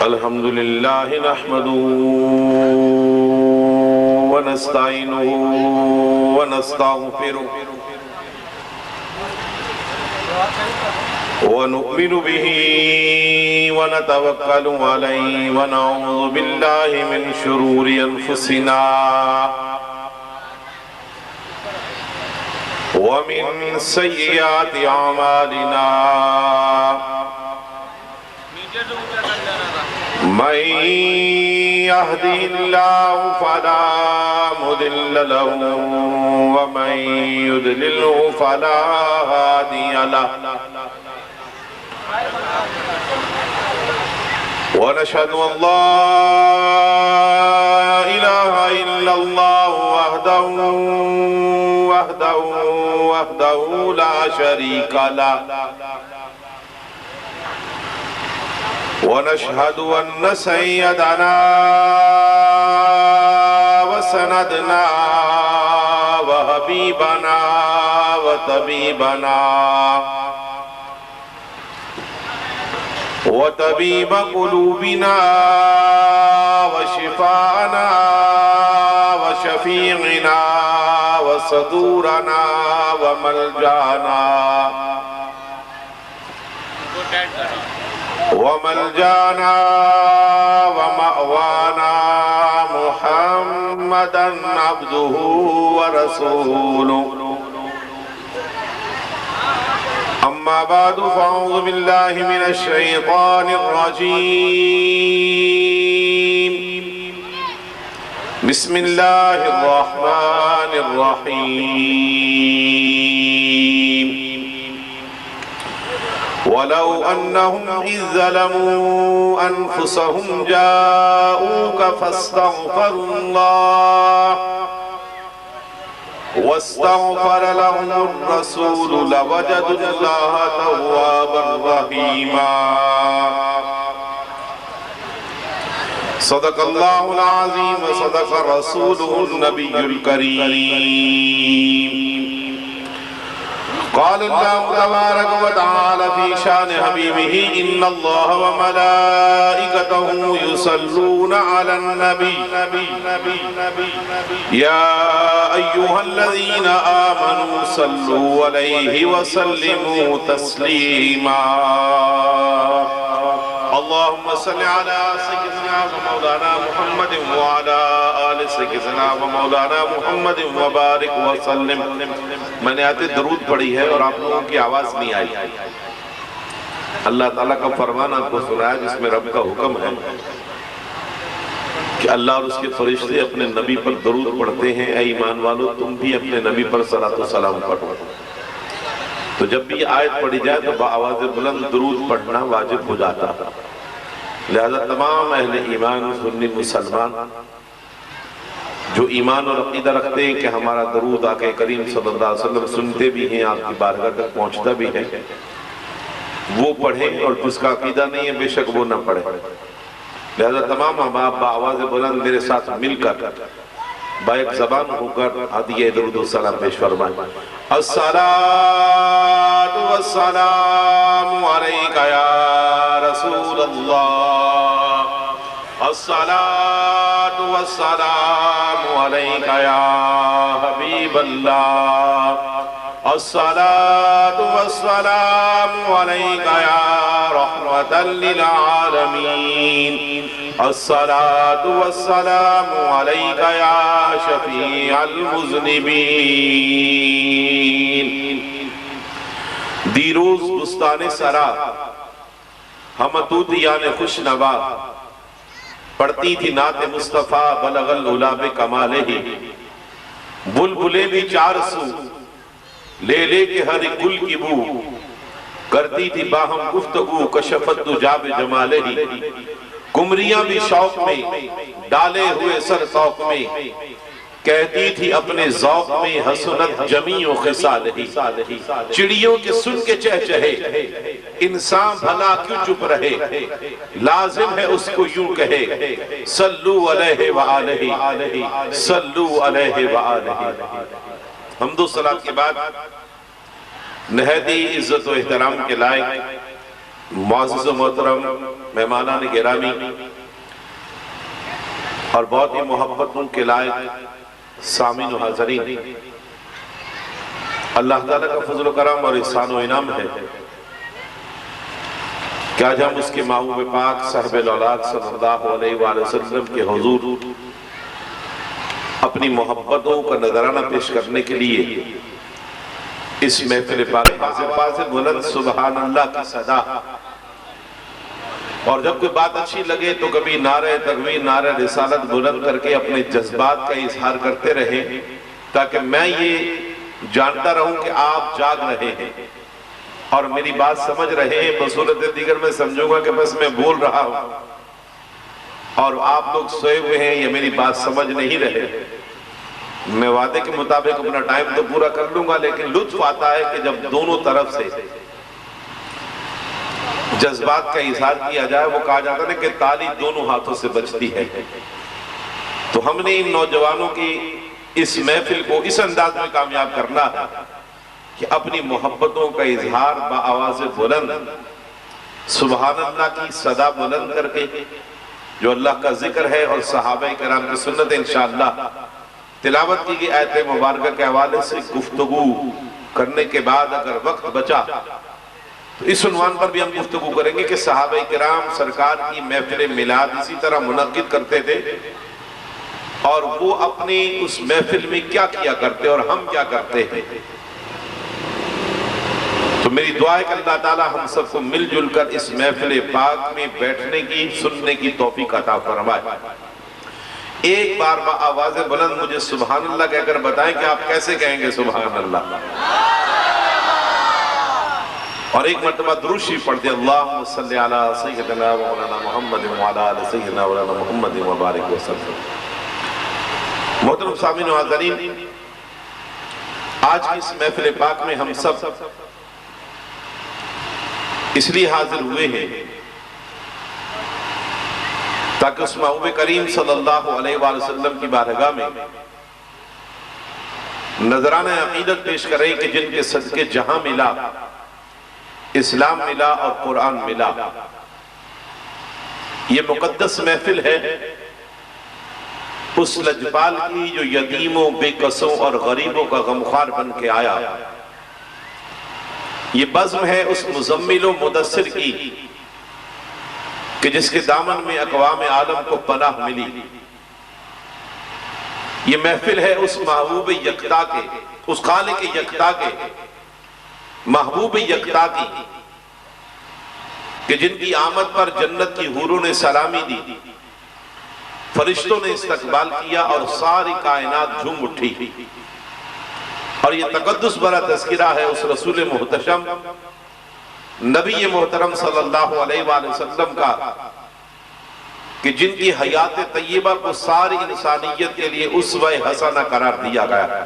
الحمد لله نحمده ونستعينه ونستغفره ونؤمن به ونتوكل عليه ونعوذ بالله من شرور أنفسنا ومن سيئات أعمالنا من يهده الله فلا مضل له ومن يضلله فلا هادي له ونشهد أن لا إله إلا الله وحده لا شريك له ونشهد أن سيدنا وسندنا وحبيبنا وطبيب قلوبنا وشفاءنا وشفيعنا وصدورنا وملجانا ومأوانا محمدا عبده ورسوله أما بعد فأعوذ بالله من الشيطان الرجيم بسم الله الرحمن الرحيم ولو أنهم إذ ظلموا أنفسهم جاءوك فاستغفروا الله واستغفر لهم الرسول لوجدوا الله توابا رحيما صدق الله العظيم وصدق رسوله النبي الكريم قال الله تبارك وتعالى في شان حبيبه إن الله وملائكته يصلون على النبي يا أيها الذين آمنوا صلوا عليه وسلموا تسليما اللهم صل على سيدنا ومولانا محمد وعلى آل سيدنا ومولانا محمد وبارك وسلم میں نے آتے درود پڑھی ہے اور آپ لوگوں کی آواز نہیں آئی اللہ تعالیٰ کا فرمان آپ کو سنایا جس میں رب کا حکم ہے کہ اللہ اور اس کے فرشتے اپنے نبی پر درود پڑھتے ہیں اے ایمان والو تم بھی اپنے نبی پر صلاۃ و سلام پڑھو تو جب بھی آیت پڑھی جائے تو بآواز بلند درود پڑھنا واجب ہو جاتا لہذا تمام اہل ایمان سنی مسلمان جو ایمان اور عقیدہ رکھتے ہیں کہ ہمارا درود آقا کریم صلی اللہ علیہ وسلم سنتے بھی ہیں آپ کی بارگاہ تک پہنچتا بھی ہے وہ پڑھیں اور جس کا عقیدہ نہیں ہے بے شک وہ نہ پڑھیں لہذا تمام احباب بآواز بلند میرے ساتھ مل کر بائک زبان ہو کر عدیہ درود و سلام پیش فرمائیں الصلاة والسلام علیکہ یا رسول اللہ الصلاة والسلام علیکہ یا حبیب اللہ الصلاة والسلام علیکہ یا رحمة للعالمین الصلاة والسلام علیکہ یا شفیع المذنبین دیروز بستان سرا ہمتوتیان خوش نوا پڑھتی تھی نعت مصطفیٰ بلغ العلا بکمالہ بلبلے بھی چار سو لے لے کے ہر گل کی بو کرتی تھی باہم گفتگو کشفت دجا بجمالہ کمریاں بھی شوق میں ڈالے ہوئے سر توق میں کہتی تھی اپنے ذوق میں حسنت جمیع و خصالہی چڑیوں کے سن کے چہچہے انسان بھلا کیوں چپ رہے لازم ہے اس کو یوں کہے صلو علیہ وآلہ صلو علیہ وآلہ حمد و صلاة کے بعد نہایت عزت و احترام کے لائق معزز و محترم مہمانان گرامی اور بہت ہی محبتوں کے لائق سامعین و حاضرین، اللہ تعالیٰ کا فضل و کرم اور احسان و انعام ہے کہ آج ہم اس کے محبوب پاک صاحب الاولاد صلی اللہ علیہ وآلہ وسلم کے حضور اپنی محبتوں کا نذرانہ پیش کرنے کے لیے اس محفل پاک حاضر بلند سبحان اللہ کی صدا، اور جب کوئی بات اچھی لگے تو کبھی نعرہ تکبیر نعرہ رسالت بلند کر کے اپنے جذبات کا اظہار کرتے رہیں، تاکہ میں یہ جانتا رہوں کہ آپ جاگ رہے ہیں اور میری بات سمجھ رہے ہیں۔ بصورت دیگر میں سمجھوں گا کہ بس میں بول رہا ہوں اور آپ لوگ سوئے ہوئے ہیں یا میری بات سمجھ نہیں رہے۔ میں وعدے کے مطابق اپنا ٹائم تو پورا کر لوں گا، لیکن لطف آتا ہے کہ جب دونوں طرف سے جذبات کا اظہار کیا جائے۔ وہ کہا جاتا ہے کہ تالی دونوں ہاتھوں سے بجتی ہے۔ تو ہم نے ان نوجوانوں کی اس محفل کو اس انداز میں کامیاب کرنا ہے کہ اپنی محبتوں کا اظہار بآواز بلند سبحان اللہ کی صدا بلند کر کے، جو اللہ کا ذکر ہے اور صحابہ کرام کی سنت انشاءاللہ تلاوت کی گئی آیت مبارکہ کے حوالے سے گفتگو کرنے کے بعد اگر وقت بچا تو اس عنوان پر بھی ہم گفتگو کریں گے کہ صحابہ کرام سرکار کی محفل میلاد اسی طرح منعقد کرتے تھے اور وہ اپنی اس محفل میں کیا کیا کرتے اور ہم کیا کرتے ہیں۔ تو میری دعا ہے کہ اللہ تعالی ہم سب کو مل جل کر اس محفل پاک میں بیٹھنے کی سننے کی توفیق عطا فرمائے۔ ایک بار بآواز بلند مجھے سبحان اللہ کہہ کر بتائیں کہ آپ کیسے کہیں گے سبحان اللہ، اور ایک مرتبہ درود شریف پڑھتے ہیں اللہم صلی علی سیدنا مولانا محمد وعلی آل سیدنا مولانا محمد مبارک وسلم۔ محترم سامعین و حاضرین، آج کی اس محفل پاک میں ہم سب اس لیے حاضر ہوئے ہیں تاکہ اس محبوب کریم صلی اللہ علیہ وآلہ وسلم کی بارگاہ میں نذرانہ عقیدت پیش کریں کہ جن کے صدقے جہاں ملا، اسلام ملا اور قرآن ملا۔ یہ مقدس محفل ہے اس لجپال کی جو یتیموں، بے کسوں اور غریبوں کا غمخوار بن کے آیا۔ یہ بزم ہے اس مزمل و مدثر کی کہ جس کے دامن میں اقوام عالم کو پناہ ملی۔ یہ محفل ہے اس محبوب یکتا کے، اس خالق یکتا کے، محبوب یکتا کی کہ جن کی آمد پر جنت کی حوروں نے سلامی دی، فرشتوں نے استقبال کیا اور ساری کائنات جھوم اٹھی۔ اور یہ تقدس بھرا تذکرہ ہے اس رسول محتشم نبی محترم صلی اللہ علیہ وآلہ وسلم کا کہ جن کی حیات طیبہ کو ساری انسانیت کے لیے اسوہ حسنہ قرار دیا گیا۔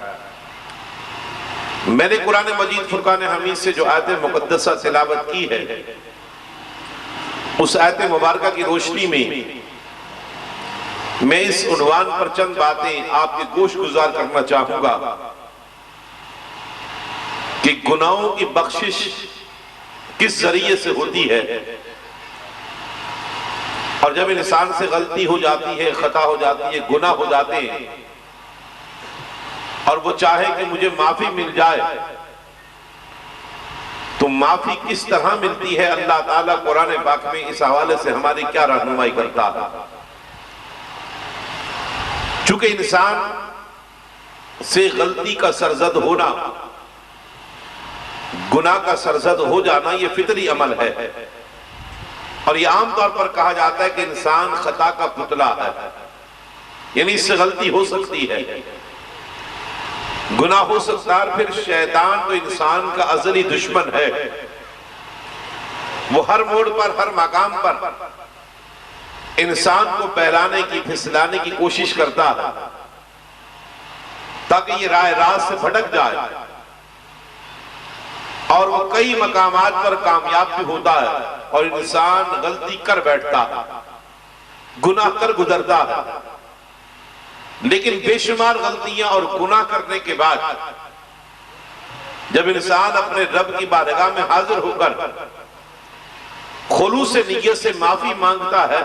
میں نے قرآن مجید فرقان حمید سے جو آیت مقدسہ تلاوت کی ہے، اس آیت مبارکہ کی روشنی میں اس عنوان پر چند باتیں آپ کے گوش گزار کرنا چاہوں گا کہ گناہوں کی بخشش کس ذریعے سے ہوتی ہے، اور جب انسان سے غلطی ہو جاتی ہے، خطا ہو جاتی ہے، گناہ ہو جاتے ہیں اور وہ چاہے کہ مجھے معافی مل جائے تو معافی کس طرح ملتی ہے۔ اللہ تعالیٰ قرآن پاک میں اس حوالے سے ہماری کیا رہنمائی کرتا ہے۔ چونکہ انسان سے غلطی کا سرزد ہونا، گناہ کا سرزد ہو جانا، یہ فطری عمل ہے، اور یہ عام طور پر کہا جاتا ہے کہ انسان خطا کا پتلا ہے، یعنی اس سے غلطی ہو سکتی ہے، گناہ ہو سکتا ہے۔ پھر شیطان تو انسان کا ازلی دشمن ہے، وہ ہر موڑ پر، ہر مقام پر انسان کو بہلانے کی، پھسلانے کی کوشش کرتا ہے تاکہ یہ راہ راست سے بھٹک جائے، اور وہ کئی مقامات پر کامیاب بھی ہوتا ہے اور انسان غلطی کر بیٹھتا ہے، گناہ کر گزرتا ہے، لیکن بے شمار غلطیاں اور گناہ کرنے کے بعد جب انسان اپنے رب کی بارگاہ میں حاضر ہو کر خلوص نیت سے معافی مانگتا ہے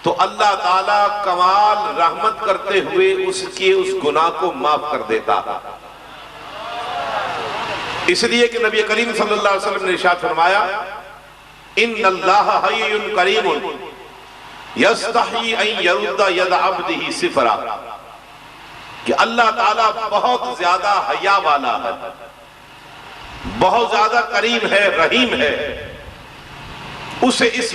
تو اللہ تعالیٰ کمال رحمت کرتے ہوئے اس گناہ کو معاف کر دیتا ہے۔ اس لیے کہ نبی کریم صلی اللہ علیہ وسلم نے ارشاد فرمایا ان اللہ حی کریم یستحی ان یرد ید عبدہ صفرا، کہ اللہ تعالیٰ بہت زیادہ حیا والا ہے، بہت زیادہ کریم ہے، رحیم ہے، اسے اس